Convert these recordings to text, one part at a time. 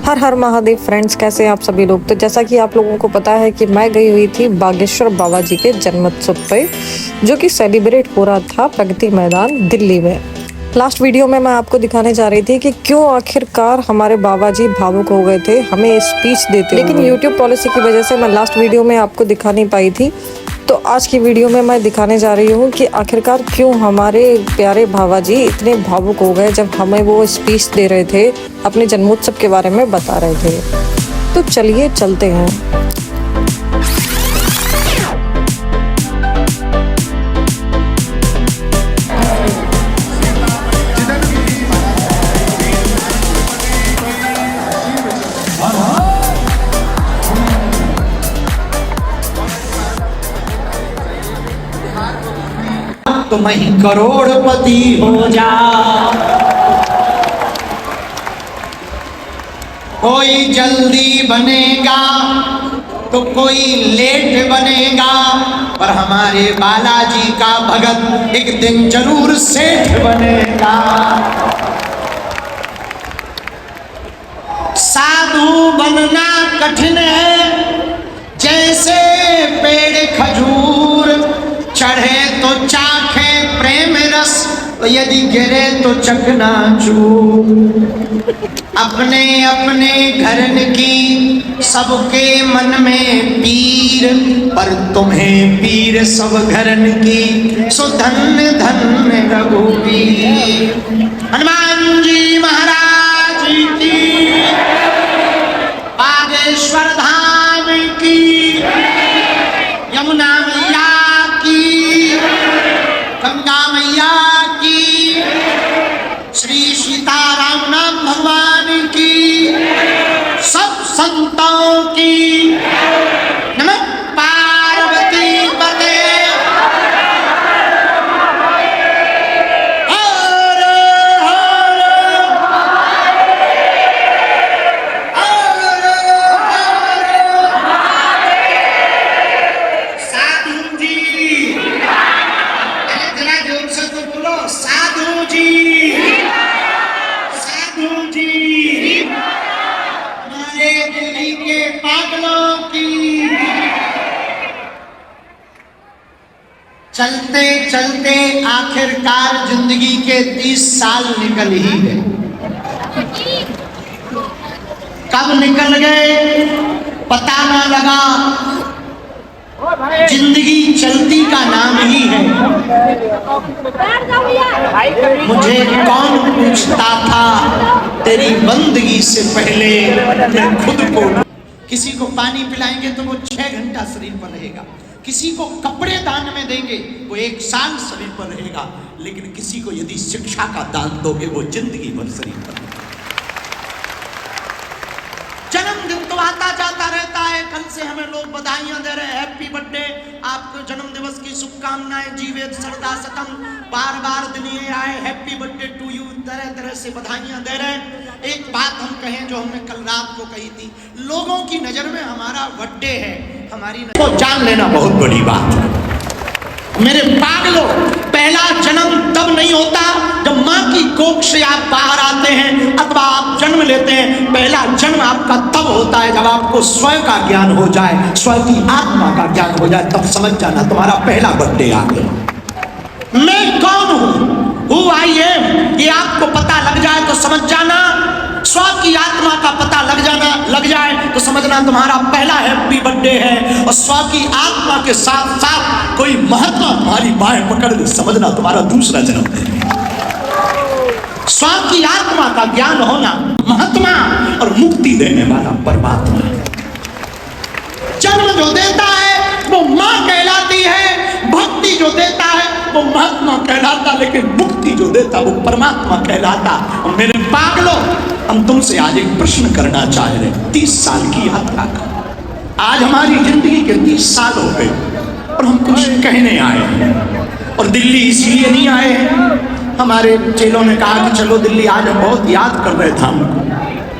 हर हर Mahadev friends, कैसे हैं आप सभी लोग। तो जैसा कि आप लोगों को पता है कि मैं गई हुई थी बागेश्वर बाबा जी के जन्मोत्सव पे, जो कि सेलिब्रेट हो रहा था प्रगति मैदान दिल्ली में। लास्ट वीडियो में मैं आपको दिखाने जा रही थी कि क्यों आखिरकार हमारे बाबा जी भावुक हो गए थे हमें स्पीच देते, लेकिन यूट्यूब पॉलिसी की वजह से मैं लास्ट वीडियो में आपको दिखा नहीं पाई थी। तो आज की वीडियो में मैं दिखाने जा रही हूँ कि आखिरकार क्यों हमारे प्यारे बाबा जी इतने भावुक हो गए जब हमें वो स्पीच दे रहे थे, अपने जन्मोत्सव के बारे में बता रहे थे। तो चलिए चलते हैं। तुम ही करोड़पति हो जा, कोई जल्दी बनेगा तो कोई लेट बनेगा, पर हमारे बालाजी का भगत एक दिन जरूर सेठ बनेगा। साधु बनना कठिन है, जैसे पेड़ खजूर, चढ़े तो चाखे प्रेम रस, यदि गिरे तो चकनाचूर। अपने अपने घरन की सबके मन में पीर, पर तुम्हें पीर सब घरन की, सो धन्य धन्य रघुवीर। हनुमान जी महाराज की, बागेश्वर धाम की, यमुना मैया की, गंगा मैया की, श्री सीताराम नाम भगवान की, सब संतों की, नमः पार्वती पते। हर हर हर हर। साधु जी, जरा जोर से तो बोलो, साधु जी, साधु जी, हमारे दिल्ली के पागलों की। चलते चलते आखिरकार जिंदगी के 30 साल निकल ही गए। कब निकल गए पता ना लगा, जिंदगी चलती का नाम ही है। मुझे कौन पूछता था तेरी बंदगी से पहले, मैं खुद को। किसी को पानी पिलाएंगे तो वो 6 घंटा शरीर पर रहेगा, किसी को कपड़े दान में देंगे वो 1 साल शरीर पर रहेगा, लेकिन किसी को यदि शिक्षा का दान दोगे वो जिंदगी भर शरीर पर रहेगा। जन्मदिन तो आता जाता रहता है, कल से हमें लोग बधाइयां दे रहे हैं, हैप्पी बर्थडे, आपको जन्म दिवस की शुभकामनाएं, जीवेद सरदा सतम, बार बार दिन ये आए, हैप्पी बर्थडे टू यू, तरह तरह से बधाइयां दे रहे हैं। एक बात हम कहें जो हमने कल रात को कही थी, लोगों की नजर में हमारा बर्थडे है, हमारी को जान लेना बहुत बड़ी बात है। मेरे पागलों, पहला जन्म तब नहीं होता जब माँ की कोख से आप बाहर आते हैं अथवा आप जन्म लेते हैं। पहला जन्म आपका तब होता है जब आपको स्वयं का ज्ञान हो जाए, स्वयं की आत्मा का ज्ञान हो जाए, तब समझ जाना तुम्हारा पहला बर्थडे आ गया। मैं कौन हूँ, हु आई एम, ये आपको पता लग जाए तो समझ जाना। स्व की आत्मा का पता लग जाए तो समझना तुम्हारा पहला हैप्पी बर्थडे है। और स्व की आत्मा के साथ साथ कोई महात्मा तुम्हारी बाहें पकड़ ले, समझना तुम्हारा दूसरा जन्म है। स्व की आत्मा का ज्ञान होना, महात्मा और मुक्ति देने वाला परमात्मा। जन्म जो देता है वो माँ कहलाती है, भक्ति जो देता है वो महात्मा कहलाता, लेकिन मुक्ति जो देता वो परमात्मा कहलाता। और मेरे पागलों, हम तुमसे आज एक प्रश्न करना चाह रहे हैं। 30 साल की यात्रा का आज हमारी जिंदगी के 30 साल हो गए और हम कुछ कहने आए हैं। और दिल्ली इसलिए नहीं आए हैं, हम हमारे चेलों ने कहा कि चलो दिल्ली, आज हम बहुत याद कर रहे थे, हम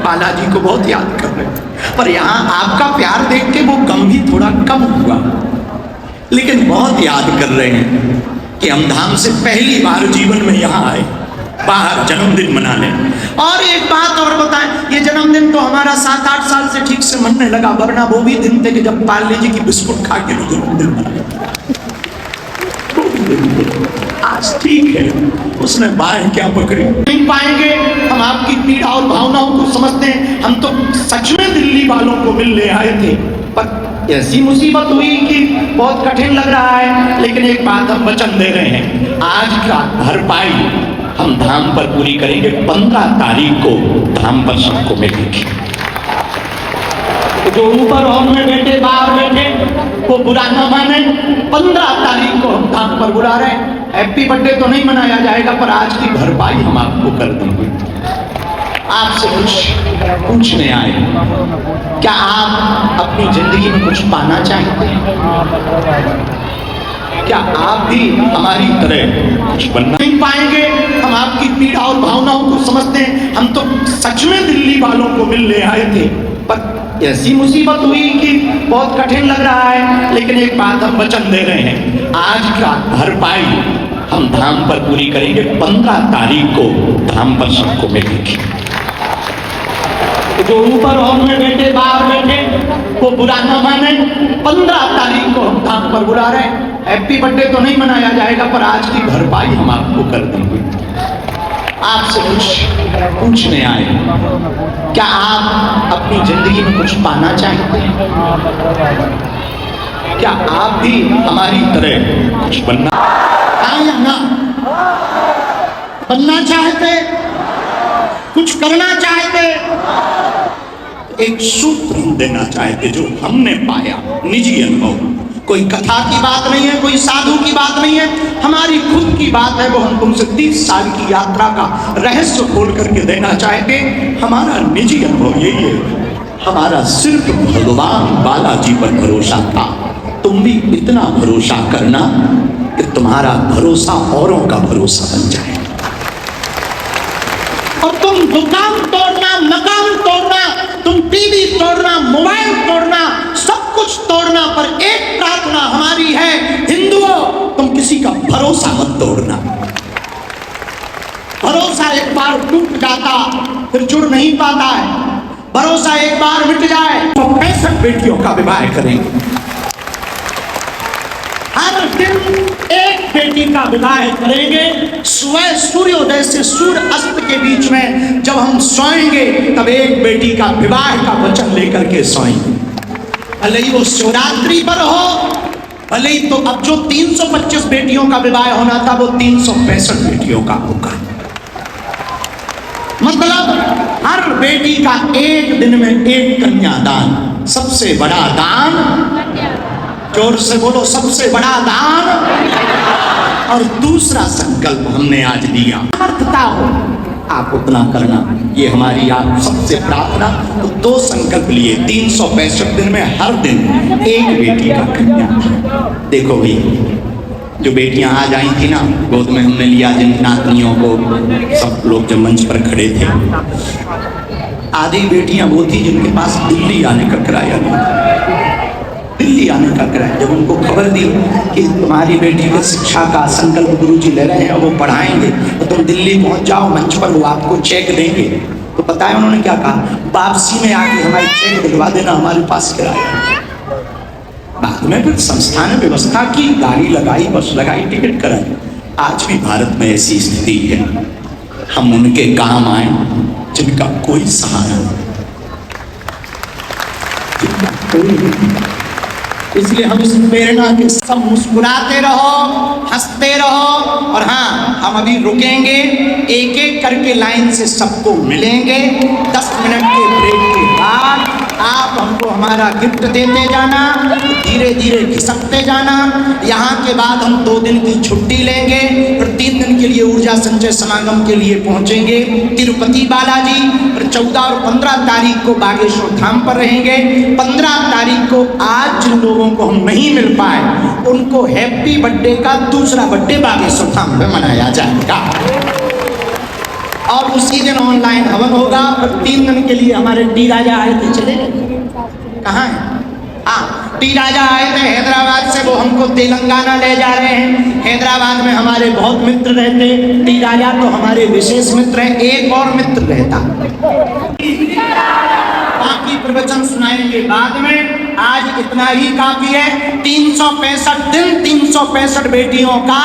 बालाजी को बहुत याद कर रहे थे, पर यहाँ आपका प्यार देख के वो गम भी थोड़ा कम हुआ, लेकिन बहुत याद कर रहे हैं कि हम धाम से पहली बार जीवन में यहाँ आए, बाहर जन्मदिन मनाने। और एक बात और बताएं, ये जन्मदिन तो हमारा 7-8 साल से ठीक से मनने लगा, वरना वो भी दिन थे कि जब पार्ले जी की बिस्कुट खा के जन्मदिन मनाया। आज ठीक है, उसने बाहें क्या पकड़ी नहीं पाएंगे। हम आपकी पीड़ा और भावनाओं को समझते हैं। हम तो सच में दिल्ली वालों को मिलने आए थे, पर ऐसी मुसीबत हुई कि बहुत कठिन लग रहा है, लेकिन एक बात हम वचन दे रहे हैं, आज का भरपाई हम धाम पर पूरी करेंगे। 15 तारीख को धाम पर सबको मिलेगी। जो ऊपर हॉल में बैठे, बाहर बैठे, वो बुरा न माने। 15 तारीख को हम धाम पर बुला रहे हैं। हैप्पी बर्थडे तो नहीं मनाया जाएगा, पर आज की भरपाई हम आपको कर देंगे। आपसे कुछ पूछने आए, क्या आप अपनी जिंदगी में कुछ पाना चाहते हैं? क्या आप भी हमारी तरह कुछ बनना नहीं पाएंगे? हम आपकी पीड़ा और भावनाओं को समझते हैं। हम तो सच में दिल्ली वालों को मिलने आए थे, पर ऐसी मुसीबत हुई कि बहुत कठिन लग रहा है, लेकिन एक बात हम वचन दे रहे हैं, आज का भरपाई हम धाम पर पूरी करेंगे। 15 तारीख को धाम पर सबको मिलेगी। जो ऊपर हॉल में बैठे, बाहर बैठे, वो बुरा न माने। 15 तारीख को हम धाम पर बुला रहे हैं। हैप्पी बर्थडे तो नहीं मनाया जाएगा, पर आज की भरपाई हम आपको कर देंगे। आपसे कुछ पूछने आए, क्या आप अपनी जिंदगी में कुछ पाना चाहते हैं? क्या आप भी हमारी तरह कुछ बनना या ना बनना चाहते, कुछ करना चाहते? एक सूत्र हम देना चाहते जो हमने पाया, निजी अनुभव। कोई कथा की बात नहीं है, कोई साधु की बात नहीं है, हमारी खुद की बात है। वो हम तुमसे 30 साल की यात्रा का रहस्य खोल करके देना चाहते। हमारा निजी अनुभव यही है, हमारा सिर्फ भगवान बालाजी पर भरोसा था। तुम भी इतना भरोसा करना कि तुम्हारा भरोसा औरों का भरोसा बन जाए। और तुम दुकान तोड़ना, मकान तोड़ना, तुम टीवी तोड़ना, मोबाइल तोड़ना, सब कुछ तोड़ना, पर एक प्रार्थना हमारी है, हिंदुओं, तुम किसी का भरोसा मत तोड़ना। भरोसा एक बार टूट जाता फिर जुड़ नहीं पाता है। भरोसा एक बार मिट जाए तो 65 बेटियों का विवाह करेंगे। हर दिन एक बेटी का विवाह करेंगे। सुबह सूर्योदय से सूर्य अस्त के बीच में जब हम सोएंगे, तब एक बेटी का विवाह का वचन लेकर के सोएंगे। भले ही वो शिवरात्रि पर हो, भले ही तो अब जो 325 बेटियों का विवाह होना था वो 365 बेटियों का होगा। मतलब हर बेटी का एक दिन में एक कन्यादान, सबसे बड़ा दान। जोर से बोलो, सबसे बड़ा दान। और दूसरा संकल्प हमने आज लिया, सामर्थ्यता हो आप उतना करना, ये हमारी आप सबसे प्रार्थना। तो 2 संकल्प लिए, 365 दिन में हर दिन एक बेटी का कन्यादान। देखो भाई, जो बेटियां आज आई थी ना, गोद में हमने लिया जिन नातनियों को, सब लोग जब मंच पर खड़े थे, आधी बेटियां वो थी जिनके पास दिल्ली आने का किराया नहीं, दिल्ली आने का किराया। जब उनको खबर दी कि तुम्हारी बेटी की शिक्षा का संकल्प गुरुजी ले रहे हैं, वो पढ़ाएंगे, तो तुम दिल्ली पहुंच जाओ, मंच पर वो आपको चेक देंगे। तो पता है उन्होंने क्या कहा? वापसी में आके हमारी चेक दिलवा देना, हमारे पास किराया। बाद में फिर संस्था ने व्यवस्था की, गाड़ी लगाई, बस लगाई, टिकट कराई। आज भी भारत में ऐसी स्थिति है। हम उनके काम आए जिनका कोई सहारा नहीं, जिनका कोई। इसलिए हम इस प्रेरणा के सब मुस्कुराते रहो, हंसते रहो। और हाँ, हम अभी रुकेंगे, एक एक करके लाइन से सबको मिलेंगे। 10 मिनट के ब्रेक के बाद आप हमको हमारा गिफ्ट देते जाना, धीरे धीरे खिसकते जाना। यहाँ के बाद हम 2 दिन की छुट्टी लेंगे, फिर 3 दिन के लिए ऊर्जा संचय समागम के लिए पहुँचेंगे तिरुपति बालाजी। और 14 और 15 तारीख को बागेश्वर धाम पर रहेंगे। 15 तारीख को आज जिन लोगों को हम नहीं मिल पाए, उनको हैप्पी बर्थडे का दूसरा बर्थडे बागेश्वर धाम में मनाया जाएगा। और उसी दिन ऑनलाइन हवन होगा। पर 3 दिन के लिए हमारे टी राजा आए थे, चले कहाँ है? हाँ, टी राजा आए थे हैदराबाद से, वो हमको तेलंगाना ले जा रहे हैं। हैदराबाद में हमारे बहुत मित्र रहते, टी राजा तो हमारे विशेष मित्र हैं। एक और मित्र रहता, बाकी प्रवचन सुनाएंगे बाद में। आज इतना ही काफी है। 365 दिन 365 बेटियों का,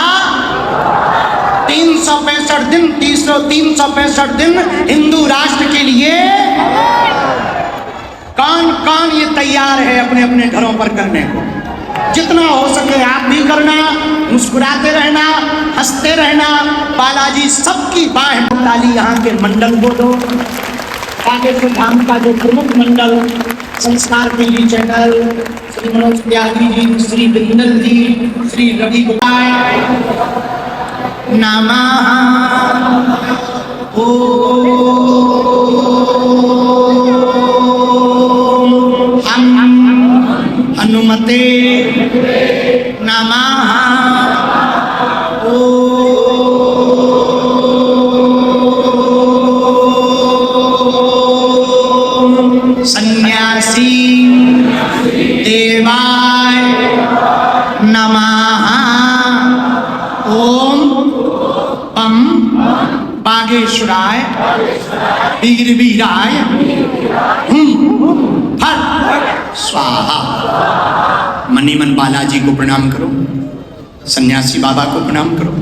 365 दिन 365 दिन हिंदू राष्ट्र के लिए कौन कौन ये तैयार है अपने अपने घरों पर करने को? जितना हो सके आप भी करना, मुस्कुराते रहना, हंसते रहना। बालाजी सबकी बाहें ताली यहाँ के मंडल को दो। बागेश्वर धाम का जो प्रमुख मंडल, संस्कार टीवी चैनल, श्री मनोज त्यागी जी, श्री बिंदल जी, श्री रवि गोपाल, नमः हनुमते नमः। सन्यासी देवाय नमः। ओम पम बागेश्वराय वीर वीराय फट स्वाहा। मनीमन बालाजी को प्रणाम करो, सन्यासी बाबा को प्रणाम करो,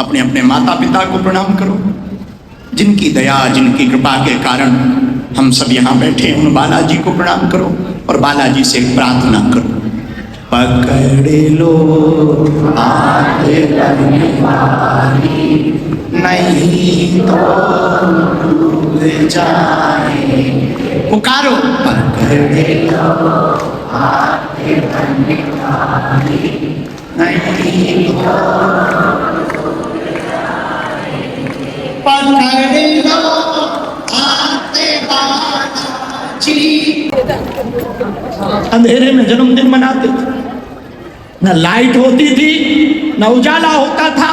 अपने अपने माता पिता को प्रणाम करो, जिनकी दया जिनकी कृपा के कारण हम सब यहाँ बैठे, उन बालाजी को प्रणाम करो और बालाजी से प्रार्थना करो। पकड़ लो हाथ नहीं तो डूब जाए। पुकारो, पकड़ लो हाथ नहीं तो पकड़ लो अंधेरे में जन्मदिन मनाते थे, न लाइट होती थी, न उजाला होता था,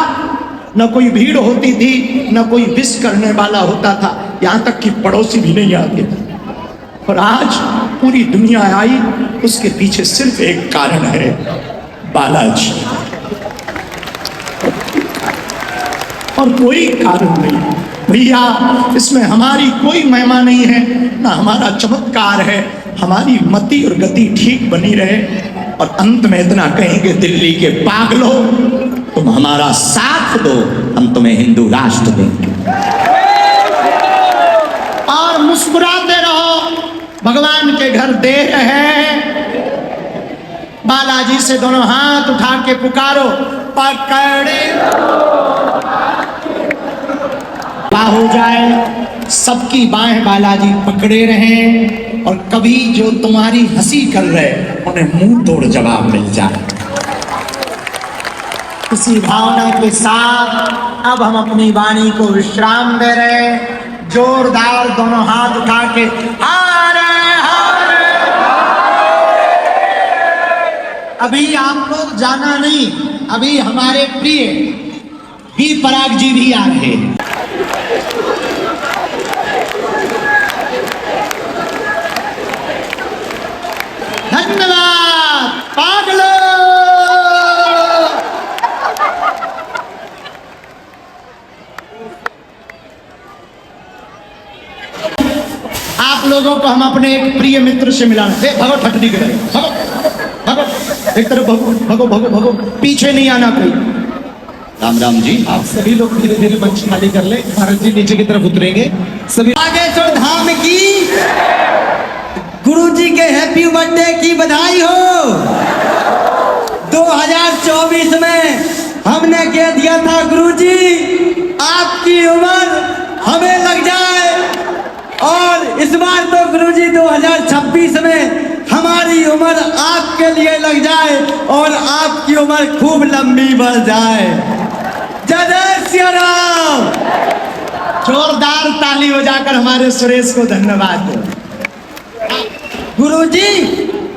न कोई भीड़ होती थी, न कोई विश करने वाला होता था, यहाँ तक कि पड़ोसी भी नहीं आते थे। और आज पूरी दुनिया आई, उसके पीछे सिर्फ एक कारण है, बालाजी, और कोई कारण नहीं। भैया इसमें हमारी कोई महिमा नहीं है, ना हमारा चमत्कार है, हमारी मति और गति ठीक बनी रहे। और अंत में इतना कहेंगे, दिल्ली के पागलों, तुम हमारा साथ दो, हम तुम्हें हिंदू राष्ट्र देंगे। और मुस्कुराते रहो, भगवान के घर देर है। बालाजी से दोनों हाथ उठा के पुकारो, पकड़े हो जाए, सबकी बाहें बालाजी पकड़े रहें। और कभी जो तुम्हारी हंसी कर रहे उन्हें मुंह तोड़ जवाब मिल जाए। इसी भावना के साथ अब हम अपनी वाणी को विश्राम दे रहे। जोरदार दोनों हाथ उठा के हारे हारे। अभी आप लोग जाना नहीं, अभी हमारे प्रिय बी पराग जी भी आ रहे हैं। धन्यवाद पागलो। आप लोगों को हम अपने एक प्रिय मित्र से मिलाना है। भगो ठटनी करे, भगो भगो, एक तरफ भगो भगो भगो भगो, पीछे नहीं आना कोई। राम राम जी, आप सभी लोग धीरे धीरे मंच खाली कर ले। भारत जी नीचे की तरफ उतरेंगे सभी। बागेश्वर धाम की गुरु जी के हैप्पी बर्थडे की बधाई हो। 2024 में हमने कह दिया था, गुरु जी आपकी उम्र हमें लग जाए, और इस बार तो गुरु जी 2026 में हमारी उम्र आपके लिए लग जाए और आपकी उम्र खूब लंबी बढ़ जाए। जय श्री राम। जोरदार ताली बजाकर हमारे सुरेश को धन्यवाद दो। गुरुजी,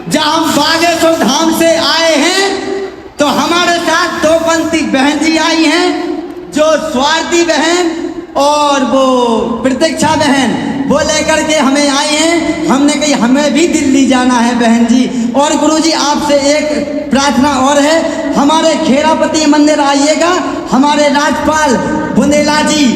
जब हम बागेश्वर धाम से आए हैं तो हमारे साथ दो पंथी बहन जी आई हैं, जो स्वार्थी बहन और वो प्रतीक्षा बहन वो लेकर के हमें आई हैं। हमने कही हमें भी दिल्ली जाना है बहन जी। और गुरुजी आपसे एक प्रार्थना और है, हमारे खेरापति मंदिर आइएगा, हमारे राजपाल बुंदेला जी